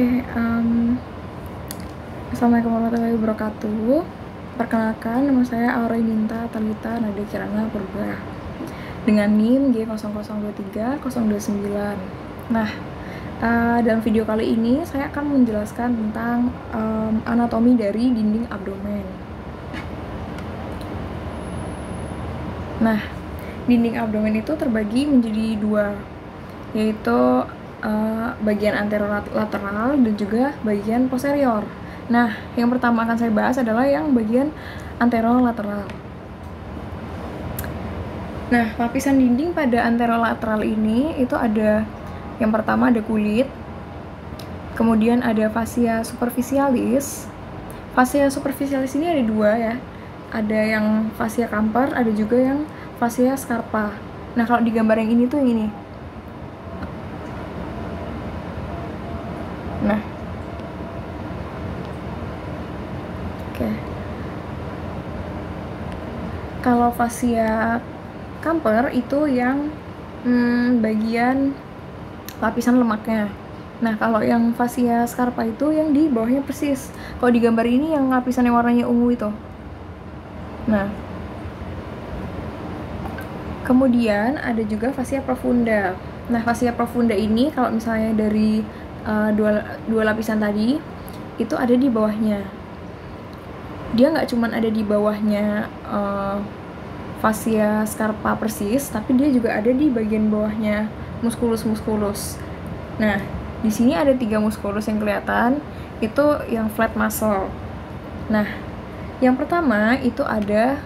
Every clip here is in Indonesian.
Oke, Assalamualaikum warahmatullahi wabarakatuh. Perkenalkan, nama saya Aurelinta Talita Nadia Kirana Purba dengan NIM G0023-029. Nah, dalam video kali ini saya akan menjelaskan tentang anatomi dari dinding abdomen. Nah, dinding abdomen itu terbagi menjadi dua, yaitu bagian anterolateral dan juga bagian posterior. Nah, yang pertama akan saya bahas adalah yang bagian anterolateral. Nah, lapisan dinding pada anterolateral ini itu ada, yang pertama ada kulit, kemudian ada fascia superficialis. Fascia superficialis ini ada dua ya, ada yang fascia Camper, ada juga yang fascia scarpa. Nah, kalau di gambar yang ini tuh yang ini. Nah, oke. Kalau fascia Camper itu yang bagian lapisan lemaknya. Nah, kalau yang fascia scarpa itu yang di bawahnya persis. Kalau di gambar ini yang lapisan yang warnanya ungu itu. Nah, kemudian ada juga fascia profunda. Nah, fascia profunda ini kalau misalnya dari dua lapisan tadi itu ada di bawahnya. Dia nggak cuman ada di bawahnya fascia scarpa persis, tapi dia juga ada di bagian bawahnya musculus. Nah, di sini ada 3 musculus yang kelihatan, itu yang flat muscle. Nah, yang pertama itu ada,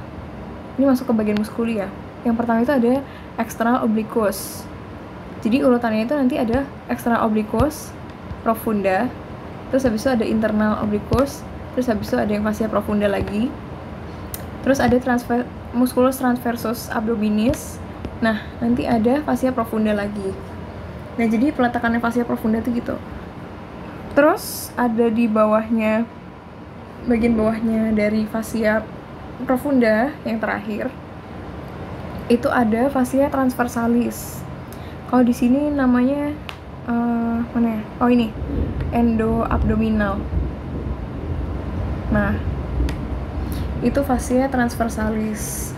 ini masuk ke bagian muskuli ya. Yang pertama itu ada external obliquus. Jadi urutannya itu nanti ada external obliquus, profunda, terus habis itu ada internal obliquus, terus habis itu ada yang fascia profunda lagi, terus ada musculus transversus abdominis. Nah, nanti ada fascia profunda lagi. Nah, jadi peletakannya fascia profunda itu gitu. Terus ada di bawahnya, bagian bawahnya dari fascia profunda yang terakhir itu ada fascia transversalis. Kalau di sini namanya mana ya? Oh, ini endoabdominal. Nah, itu fascia transversalis.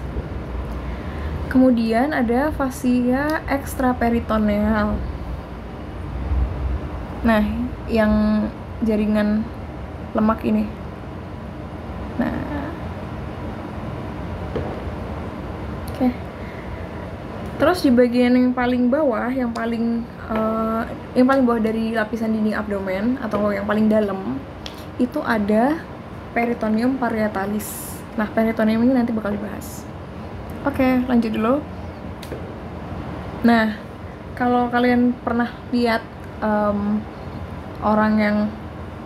Kemudian ada fascia ekstraperitoneal. Nah, yang jaringan lemak ini. Nah, oke. Terus di bagian yang paling bawah, yang paling bawah dari lapisan dinding abdomen atau yang paling dalam itu ada peritoneum parietalis. Nah, peritoneum ini nanti bakal dibahas. Oke, lanjut dulu. Nah, kalau kalian pernah lihat orang yang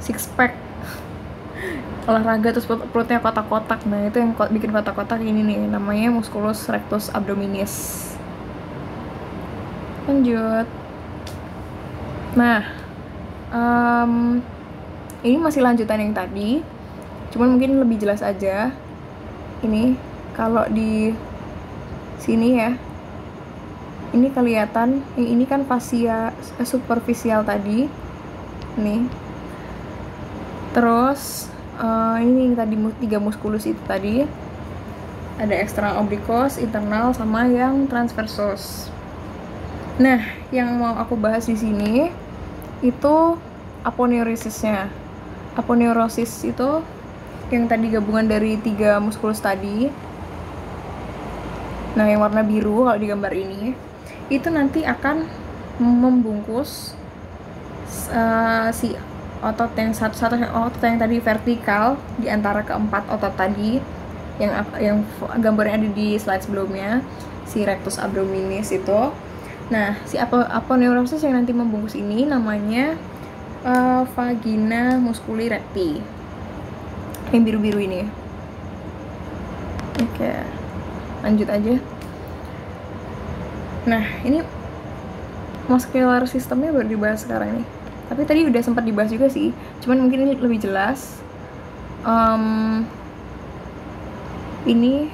six pack olahraga terus perutnya kotak-kotak, nah itu yang bikin kotak-kotak ini nih, namanya musculus rectus abdominis. Lanjut. Nah, ini masih lanjutan yang tadi, cuman mungkin lebih jelas aja. Ini kalau di sini ya, ini kelihatan, yang ini kan fascia superficial tadi, nih. Terus ini yang tadi 3 musculus itu tadi, ada external obliquus, internal, sama yang transversus. Nah, yang mau aku bahas di sini itu aponeurisisnya. Aponeurosis itu yang tadi gabungan dari 3 musculus tadi. Nah, yang warna biru kalau di gambar ini itu nanti akan membungkus si otot yang satu otot yang tadi vertikal di antara keempat otot tadi yang gambarnya ada di slide sebelumnya, si rectus abdominis itu. Nah, si aponeurosis yang nanti membungkus ini namanya vagina musculi recti, yang biru-biru ini. Oke, lanjut aja. Nah, ini muscular systemnya baru dibahas sekarang nih, tapi tadi udah sempat dibahas juga sih, cuman mungkin ini lebih jelas. Ini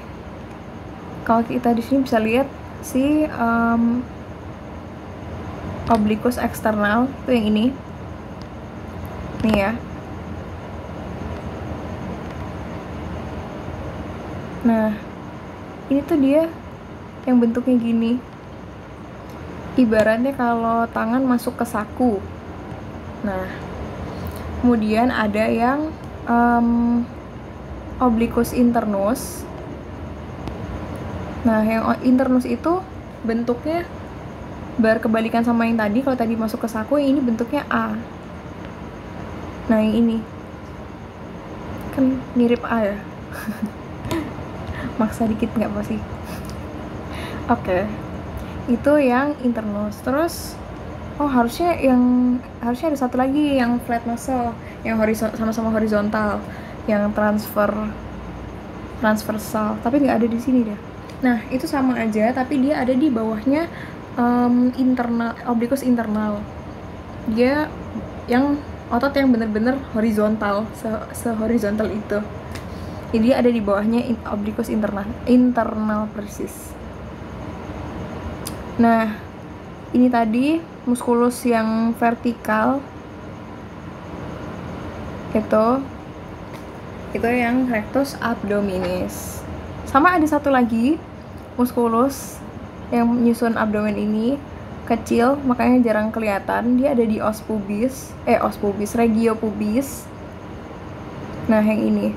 kalau kita di sini bisa lihat si obliquus eksternal itu yang ini. nih ya. Nah, ini tuh dia yang bentuknya gini. Ibaratnya kalau tangan masuk ke saku. Nah, kemudian ada yang obliquus internus. Nah, yang internus itu bentuknya berkebalikan sama yang tadi. Kalau tadi masuk ke saku, yang ini bentuknya A. Nah, yang ini kan mirip A ya. Maksa dikit nggak apa sih? Oke. Itu yang internus. Terus harusnya ada satu lagi yang flat muscle, yang sama-sama horizontal, yang transversal, tapi nggak ada di sini deh. Nah, itu sama aja, tapi dia ada di bawahnya internal, obliquus internal. Dia yang otot yang bener-bener horizontal, se-horizontal itu. Jadi ada di bawahnya obliquus internal persis. Nah, ini tadi muskulus yang vertikal itu yang rectus abdominis. Sama ada satu lagi muskulus yang menyusun abdomen ini, kecil makanya jarang kelihatan. Dia ada di os pubis, regio pubis. Nah, yang ini.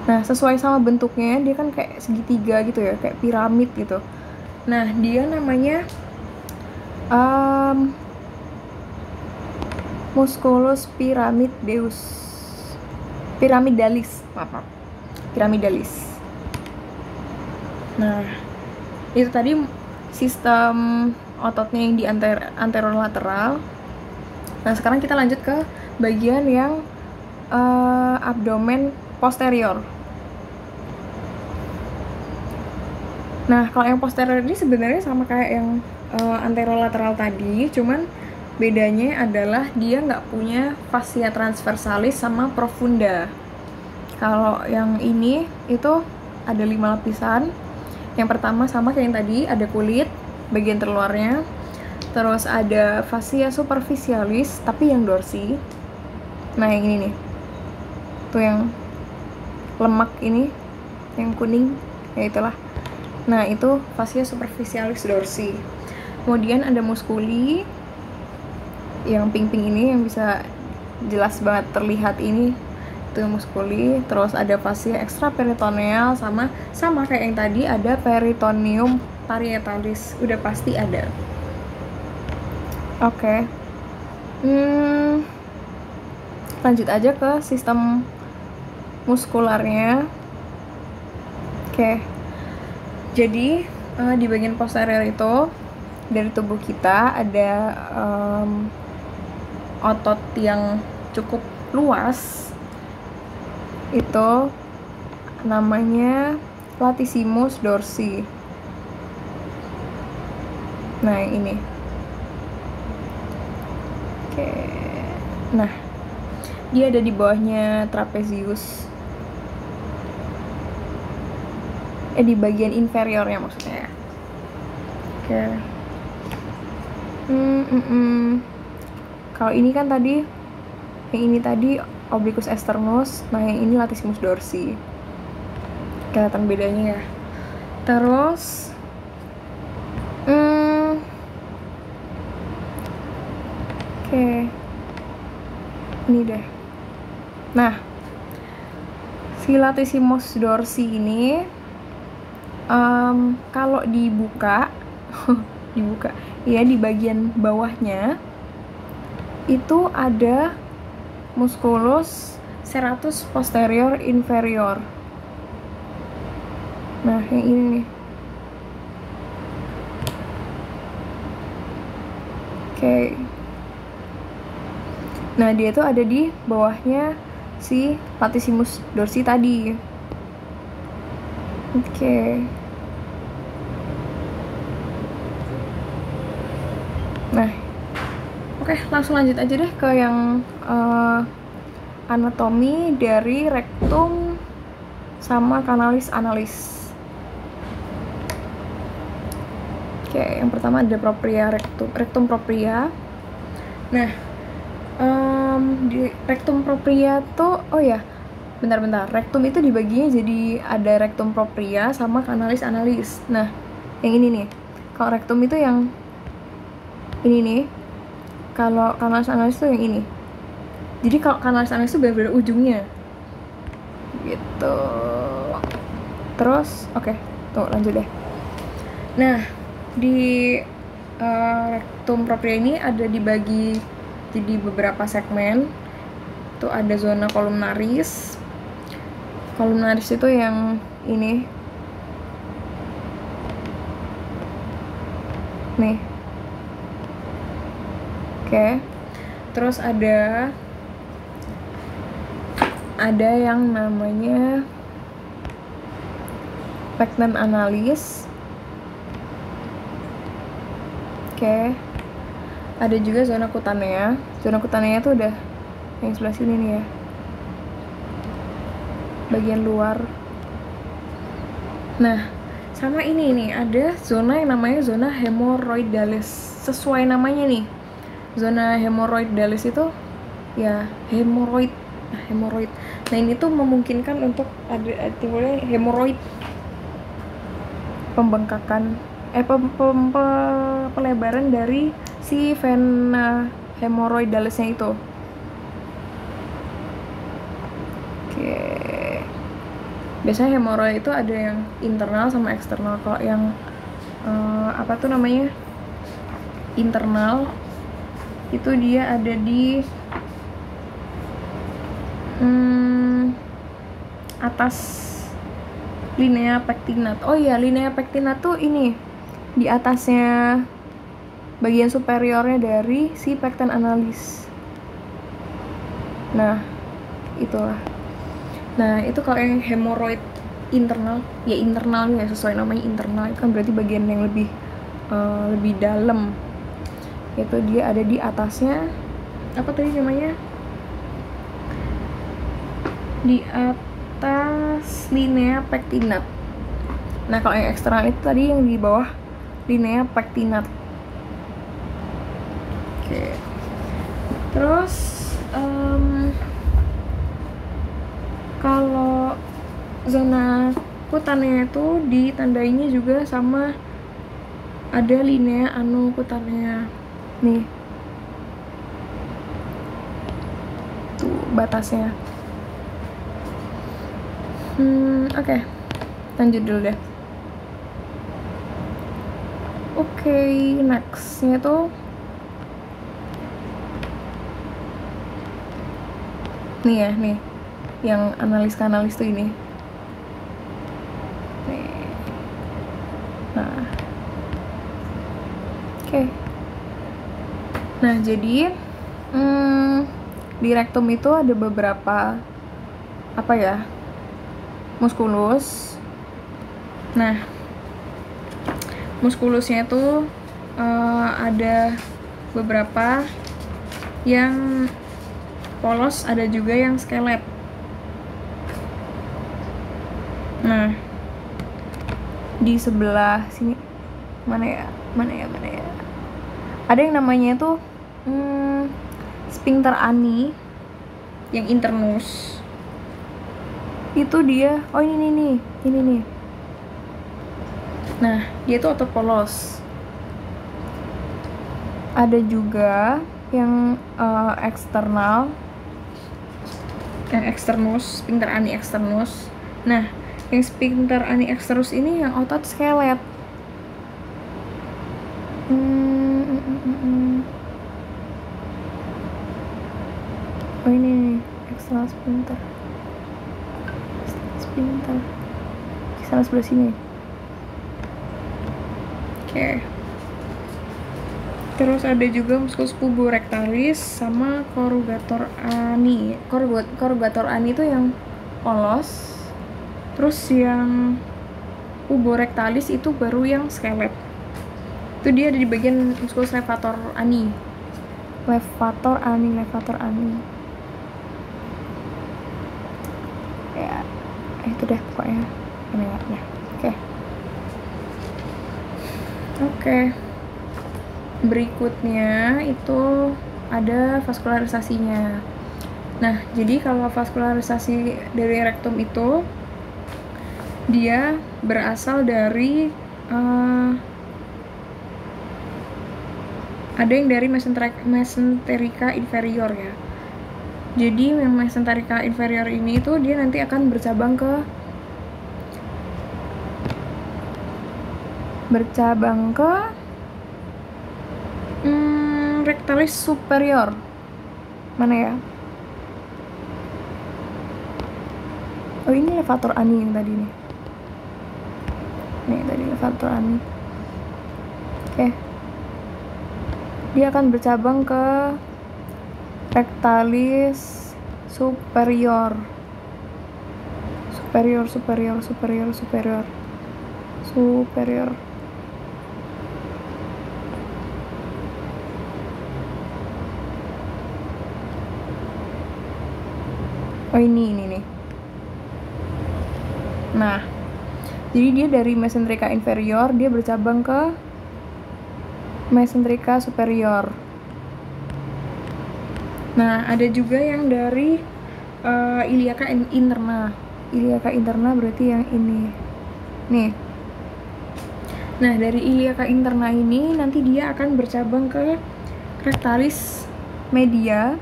Nah, sesuai sama bentuknya, dia kan kayak segitiga gitu ya, kayak piramid gitu. Nah, dia namanya musculus piramidalis. Nah, itu tadi sistem ototnya yang di anterolateral. Nah, sekarang kita lanjut ke bagian yang abdomen posterior. Nah, kalau yang posterior ini sebenarnya sama kayak yang anterolateral tadi, cuman bedanya adalah dia nggak punya fascia transversalis sama profunda. Kalau yang ini itu ada 5 lapisan. Yang pertama sama kayak yang tadi, ada kulit bagian terluarnya, terus ada fascia superficialis tapi yang dorsi. Nah, yang ini nih, tuh yang lemak ini, yang kuning, ya itulah. Nah, itu fascia superficialis dorsi. Kemudian ada muskuli yang pink-pink ini, yang bisa jelas banget terlihat ini, itu muskuli. Terus ada fascia extraperitoneal, sama kayak yang tadi, ada peritoneum parietalis, udah pasti ada. Oke. Lanjut aja ke sistem muskularnya. Oke. Jadi di bagian posterior itu dari tubuh kita ada otot yang cukup luas, itu namanya latissimus dorsi. Nah, yang ini. Oke. Nah, dia ada di bawahnya trapezius. Di bagian inferiornya maksudnya. Oke. Kalau ini kan tadi, yang ini tadi obliquus externus, nah yang ini latissimus dorsi. Kelihatan bedanya ya. Terus oke. Ini deh. Nah, si latissimus dorsi ini kalau dibuka ya, di bagian bawahnya itu ada musculus serratus posterior inferior. Nah, yang ini nih. Oke. Nah, dia tuh ada di bawahnya si latissimus dorsi tadi. Oke. Nah, oke, langsung lanjut aja deh ke yang anatomi dari rektum sama kanalis analis. Oke, yang pertama ada propria, rektum propria. Nah, di rectum propria tuh, oh ya, bentar-bentar, rectum itu dibaginya jadi ada rectum propria sama canalis analis. Nah, yang ini nih, kalau rectum itu yang ini nih, kalau canalis analis tuh yang ini. Jadi kalau canalis analis itu benar-benar ujungnya gitu. Terus oke, tuh lanjut deh. Nah, di rectum propria ini ada dibagi jadi beberapa segmen. Tuh ada zona columnaris. Columnaris itu yang ini nih. Oke. Terus ada yang namanya pecten analis. Oke. Ada juga zona kutanea. Zona kutanea tuh udah yang sebelah sini nih ya, bagian luar. Nah, sama ini nih, ada zona yang namanya zona hemoroidalis. Sesuai namanya nih, zona hemoroidalis itu ya hemoroid. Nah, ini tuh memungkinkan untuk ada timbulnya hemoroid, pembengkakan pelebaran dari si vena hemoroidalisnya itu. Oke. Biasanya hemoroid itu ada yang internal sama eksternal. Kalau yang apa tuh namanya, internal itu dia ada di atas linea pectinat. Oh iya, linea pectinat tuh ini di atasnya, bagian superiornya dari si pecten analis. Nah, itulah. Nah, itu kalau yang hemoroid internal, ya internalnya sesuai namanya internal, itu kan berarti bagian yang lebih dalam. Itu dia ada di atasnya, apa tadi namanya? Di atas linea pectinat. Nah, kalau yang eksternal itu tadi yang di bawah linea pectinat. Oke. Terus kalau zona kutanea itu ditandainya juga sama ada linea anokutanea. Nih. Tuh batasnya. Oke. Lanjut dulu deh. Oke, nextnya tuh nih ya, nih yang analis tuh ini nih. Nah, oke. Nah, jadi di rektum itu ada beberapa apa ya, muskulus. Nah, muskulusnya itu ada beberapa yang polos, ada juga yang skelet. Nah, di sebelah sini mana ya, ada yang namanya tuh sphincter ani yang internus. Itu dia, oh ini nih. Nah, dia tuh otot polos. Ada juga yang eksternal, yang eksternus, sphincter ani eksternus. Nah, yang sphincter ani eksternus ini yang otot skelet. Oh ini nih, eksternal sphincter. Sana sebelah sini. Oke. Terus ada juga musculus puborectalis sama corrugator ani. Corrugator ani itu yang polos. Terus yang puborectalis itu baru yang skelet. Itu dia ada di bagian musculus levator ani. Levator ani. Ya, itu deh pokoknya. Ini ya. Oke. Berikutnya itu ada vaskularisasinya. Nah, jadi kalau vaskularisasi dari rektum itu dia berasal dari ada yang dari mesenterica inferior ya. Jadi mesenterica inferior ini tuh dia nanti akan bercabang ke rectalis superior. Mana ya? Oh, ini levator ani yang tadi nih. Nih tadi levator ani. Oke. Dia akan bercabang ke rectalis superior. Superior. Oh, ini nih. Nah, jadi dia dari mesenterica inferior dia bercabang ke mesenterica superior. Nah, ada juga yang dari iliaca interna. Iliaca interna berarti yang ini. Nih. Nah, dari iliaca interna ini nanti dia akan bercabang ke rectalis media.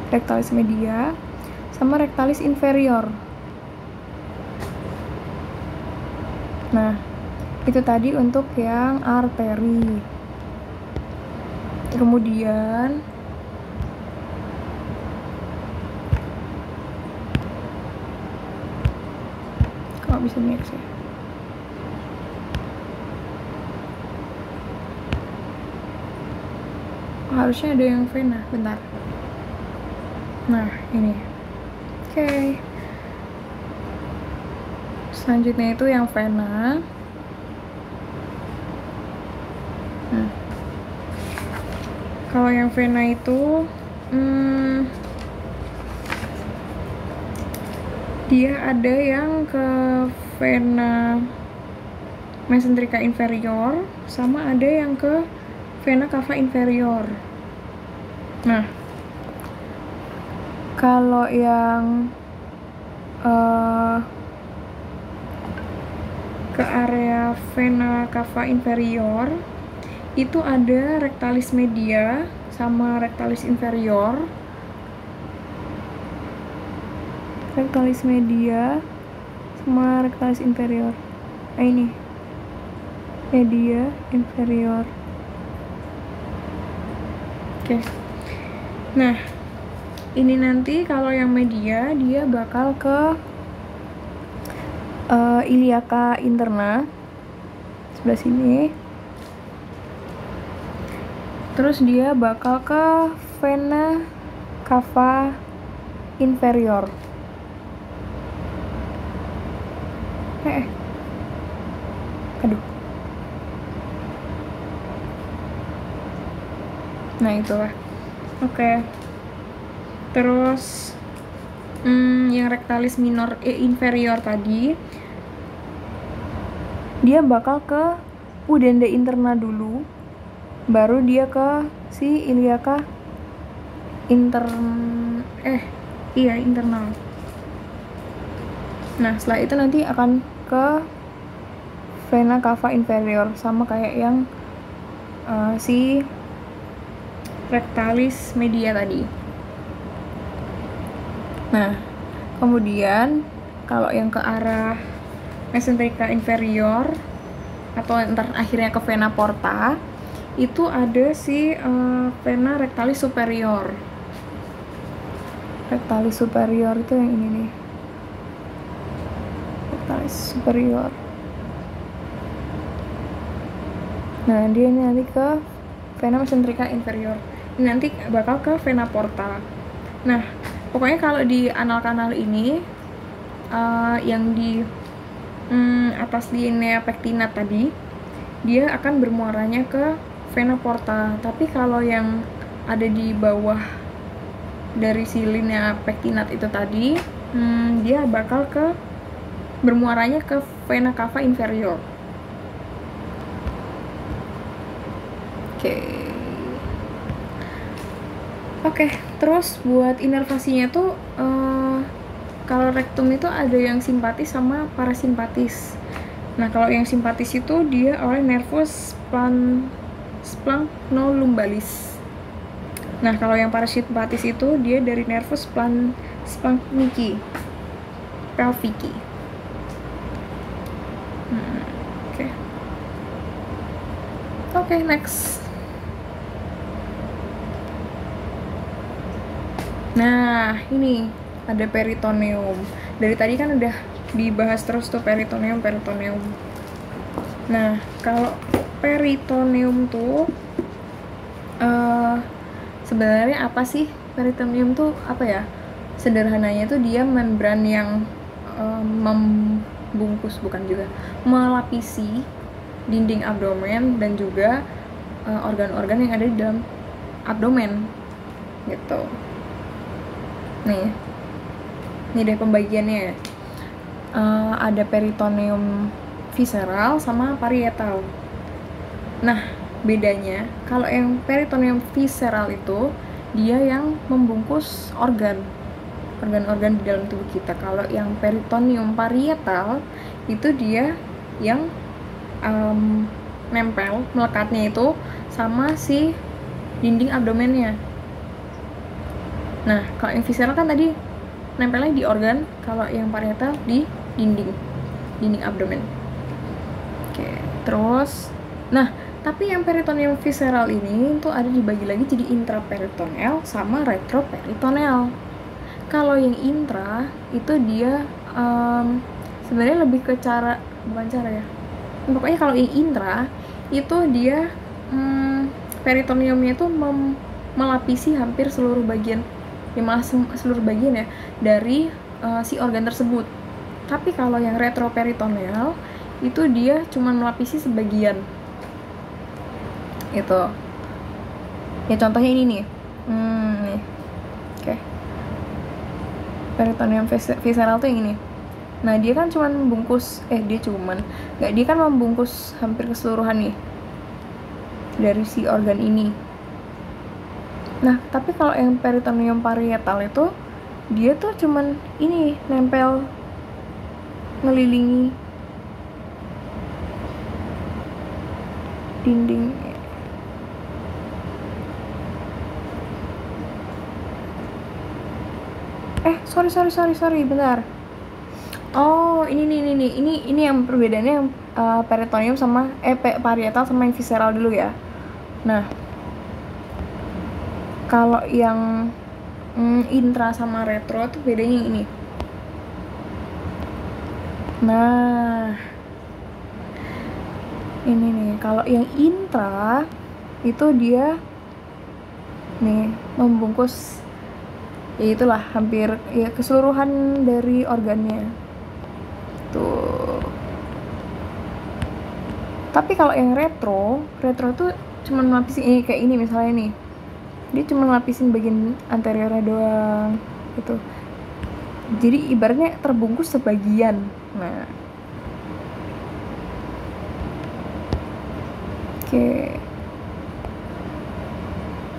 Rectalis media sama rectalis inferior. Nah, itu tadi untuk yang arteri. Kemudian kalau bisa next ya. Harusnya ada yang vena, bentar. Nah, ini. Oke. Selanjutnya itu yang vena. Kalau yang vena itu dia ada yang ke vena mesenterica inferior sama ada yang ke vena cava inferior. Nah, kalau yang ke area vena cava inferior itu ada rectalis media sama rectalis inferior. Rectalis media sama rectalis inferior. Nah, ini media inferior. Oke. Nah, ini nanti kalau yang media dia bakal ke iliaca interna sebelah sini. Terus dia bakal ke vena cava inferior. Aduh. Nah, itulah. Oke. Terus yang rectalis minor inferior tadi dia bakal ke pudenda interna dulu, baru dia ke si iliaca internal. Nah, setelah itu nanti akan ke vena cava inferior sama kayak yang si rectalis media tadi. Nah, kemudian kalau yang ke arah mesenterica inferior atau ntar akhirnya ke vena porta itu ada si vena rectalis superior. Rectalis superior itu yang ini nih. Rectalis superior. Nah, dia ini nanti ke vena mesenterica inferior. Ini nanti bakal ke vena porta. Nah, pokoknya kalau di anal-kanal ini yang di atas linea pektinat tadi dia akan bermuaranya ke vena porta. Tapi kalau yang ada di bawah dari si linea pektinat itu tadi dia bakal bermuaranya ke vena cava inferior. Oke, terus buat inervasinya tuh kalau rektum itu ada yang simpatis sama parasimpatis. Nah, kalau yang simpatis itu dia oleh nervus splanchnolombalis. Nah, kalau yang parasimpatis itu dia dari nervus splanchnici pelvici. Oke, next. Nah, ini ada peritoneum. Dari tadi kan udah dibahas terus tuh peritoneum. Nah, kalau peritoneum tuh sebenarnya apa sih? Peritoneum tuh apa ya? Sederhananya tuh dia membran yang melapisi dinding abdomen dan juga organ-organ yang ada di dalam abdomen gitu. Nih deh pembagiannya. Ada peritoneum visceral sama parietal. Nah, bedanya kalau yang peritoneum visceral itu dia yang membungkus organ-organ di dalam tubuh kita. Kalau yang peritoneum parietal itu dia yang nempel, melekatnya itu sama si dinding abdomennya. Nah, kalau yang visceral kan tadi nempelnya di organ, kalau yang parietal di dinding abdomen. Terus, nah, tapi yang peritoneum visceral ini tuh ada dibagi lagi jadi intraperitoneal sama retroperitoneal. Kalau yang intra itu dia sebenarnya lebih ke pokoknya kalau yang intra itu dia peritoneumnya itu melapisi hampir seluruh bagian ya dari si organ tersebut. Tapi kalau yang retroperitoneal itu dia cuma melapisi sebagian. Itu ya contohnya ini nih. Peritoneum visceral tuh yang ini. Nah, dia kan cuma membungkus dia kan membungkus hampir keseluruhan nih dari si organ ini. Nah, tapi kalau yang peritoneum parietal itu dia tuh cuman ini nempel ngelilingi dinding. Sorry, bentar. Oh, ini yang perbedaannya yang peritoneum sama parietal sama yang visceral dulu ya. Nah, kalau yang intra sama retro tuh bedanya ini. Nah, ini nih, kalau yang intra itu dia nih membungkus ya itulah hampir ya keseluruhan dari organnya tuh. Tapi kalau yang retro tuh cuma melapisin kayak ini misalnya nih, dia cuma melapisin bagian anteriornya doang gitu, jadi ibaratnya terbungkus sebagian. Nah,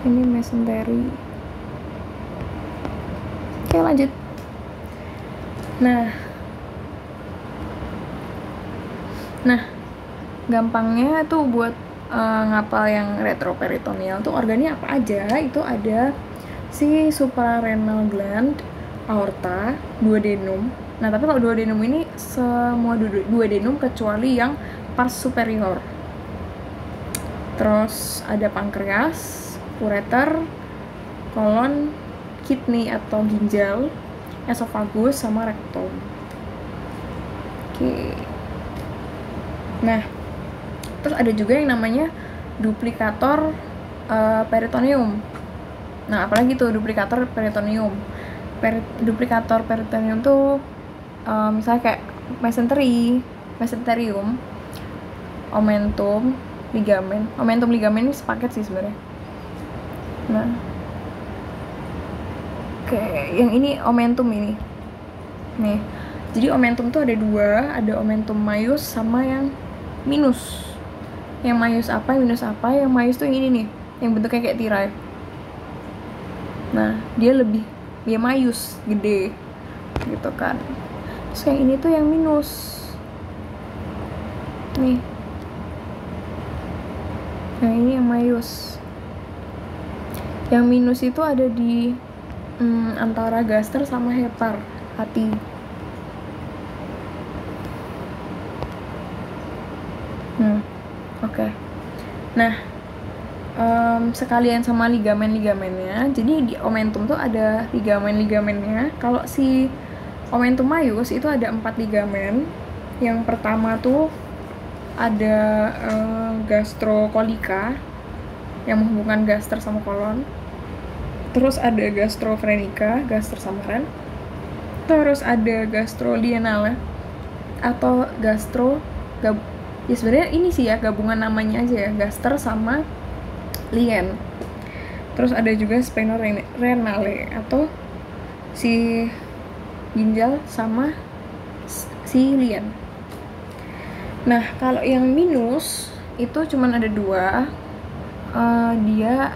ini mesentery. Lanjut. Nah, gampangnya tuh buat ngapal yang retroperitoneal tuh organnya apa aja. Itu ada si suprarenal gland, aorta, duodenum. Nah, tapi kalau duodenum ini semua duodenum kecuali yang pars superior. Terus ada pankreas, ureter, kolon, kidney atau ginjal, esofagus sama rektum. Nah, terus ada juga yang namanya duplikator peritoneum. Nah, apalagi tuh duplikator peritoneum. Duplikator peritoneum tuh misalnya kayak mesenterium, omentum, ligamen. Omentum ligamen ini sepaket sih sebenarnya. Nah, yang ini omentum ini. Nih, jadi omentum tuh ada dua, ada omentum maius sama yang minus. Yang maius apa, yang minus apa? Yang maius tuh yang ini nih, yang bentuknya kayak tirai. Nah, dia maius, gede gitu kan. Terus yang ini tuh yang minus nih, yang ini yang maius. Yang minus itu ada di antara gaster sama hepar, hati. Oke. Nah, sekalian sama ligamen-ligamennya. Jadi di omentum tuh ada ligamen-ligamennya. Kalau si omentum maius itu ada 4 ligamen. Yang pertama tuh ada gastrokolika yang menghubungkan gaster sama kolon. Terus ada gastrofrenica, gaster sama ren. Terus ada gastrolienale atau ya sebenarnya ini sih ya, gabungan namanya aja ya, gaster sama lien. Terus ada juga splenorenale atau si ginjal sama si lien. Nah, kalau yang minus itu cuman ada 2. Dia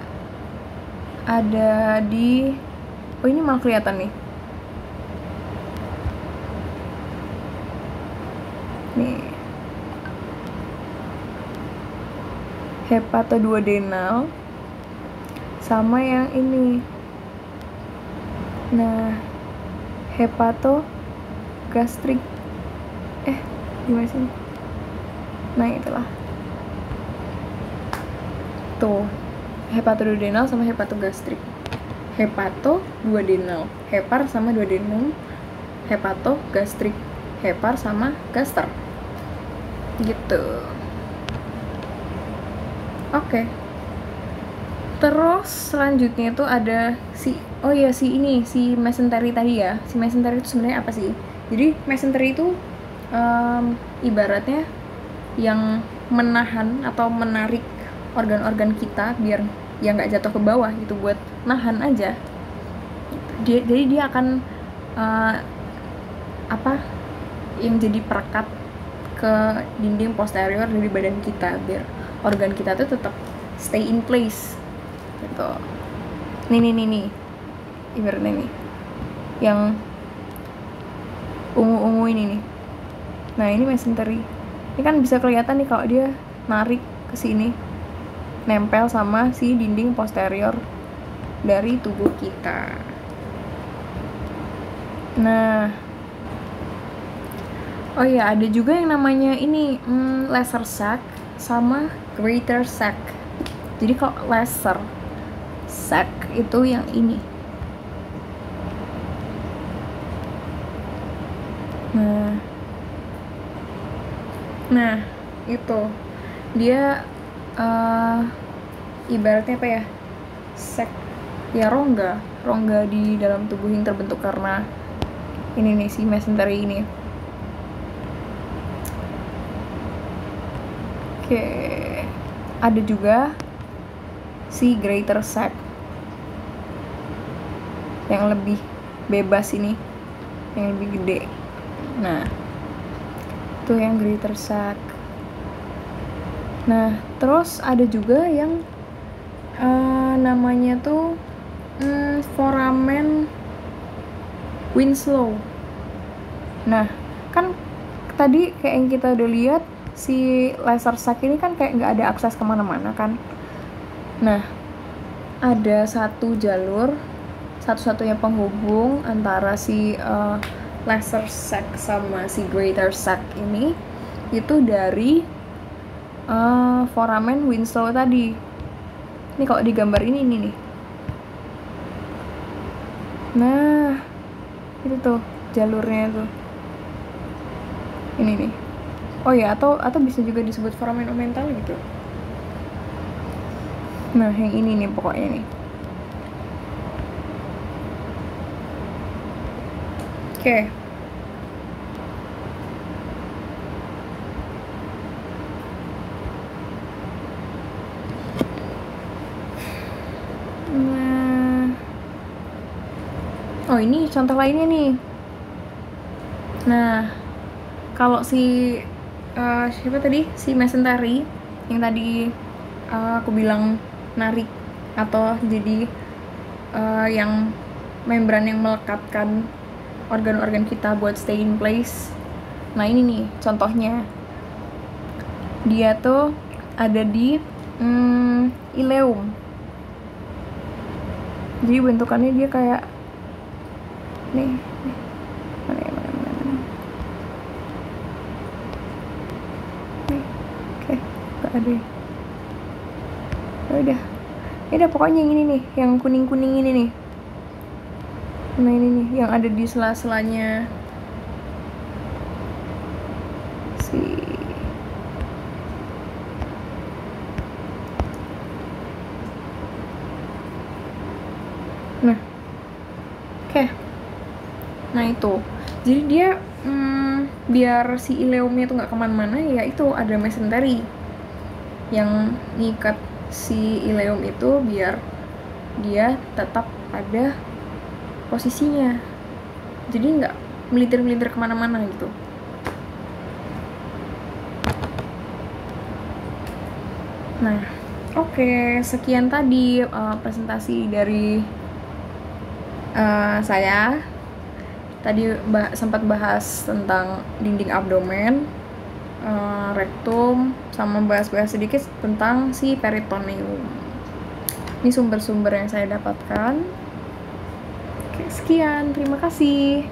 ada di ini malah kelihatan nih. Nih. Hepatoduodenal sama yang ini. Nah, hepatogastrik. Gimana sih? Nah, itulah. Tuh, hepatoduodenal sama hepatogastrik. Hepatoduodenal, hepar sama duodenum. Hepatogastrik, hepar sama gaster. Gitu. Oke. Terus selanjutnya tuh ada si mesentery tadi ya. Si mesentery itu sebenarnya apa sih? Jadi mesentery itu ibaratnya yang menahan atau menarik organ-organ kita biar ya nggak jatuh ke bawah gitu, buat nahan aja. Jadi dia akan yang jadi perekat ke dinding posterior dari badan kita biar organ kita tuh tetap stay in place gitu. Nih ibaratnya nih yang ungu-ungu ini nih. Nah, ini mesentery. Ini kan bisa kelihatan nih kalau dia narik ke sini, nempel sama si dinding posterior dari tubuh kita. Nah, oh ya, ada juga yang namanya ini lesser sac sama greater sac. Jadi kalau lesser sac itu yang ini. Nah, itu dia ibaratnya apa ya? Sac ya, rongga di dalam tubuh yang terbentuk karena ini nih si mesentery ini. Oke, ada juga si greater sac yang lebih bebas ini, yang lebih gede. Nah, itu yang greater sac. Nah, terus ada juga yang namanya tuh foramen Winslow. Nah, kan tadi kayak yang kita udah lihat, si lesser sac ini kan kayak nggak ada akses kemana-mana kan. Nah, ada satu jalur, satu-satunya penghubung antara si lesser sac sama si greater sac ini, itu dari foramen Winslow tadi. Ini kalau di gambar ini nih. Nah, itu tuh jalurnya tuh. Ini nih. Oh ya, atau bisa juga disebut foramen omental gitu. Nah, yang ini nih pokoknya nih. Oke. Nah. Oh, ini contoh lainnya nih. Nah, kalau si siapa tadi? Si mesentery yang tadi aku bilang narik atau jadi yang membran yang melekatkan organ-organ kita buat stay in place. Nah ini nih contohnya, dia tuh ada di ileum. Jadi bentukannya dia kayak nih mana nih, oke gak ada ya udah pokoknya yang ini nih, yang kuning-kuning ini nih. Nah ini nih yang ada di sela-selanya si nah oke. Nah itu jadi dia biar si ileumnya tuh nggak kemana-mana, ya itu ada mesentery yang ngikat si ileum itu biar dia tetap ada posisinya, jadi nggak melitir-melitir kemana-mana gitu. Nah oke, sekian tadi presentasi dari saya. Tadi sempat bahas tentang dinding abdomen, rektum, sama bahas-bahas sedikit tentang si peritoneum. Ini sumber-sumber yang saya dapatkan. Oke, sekian, terima kasih.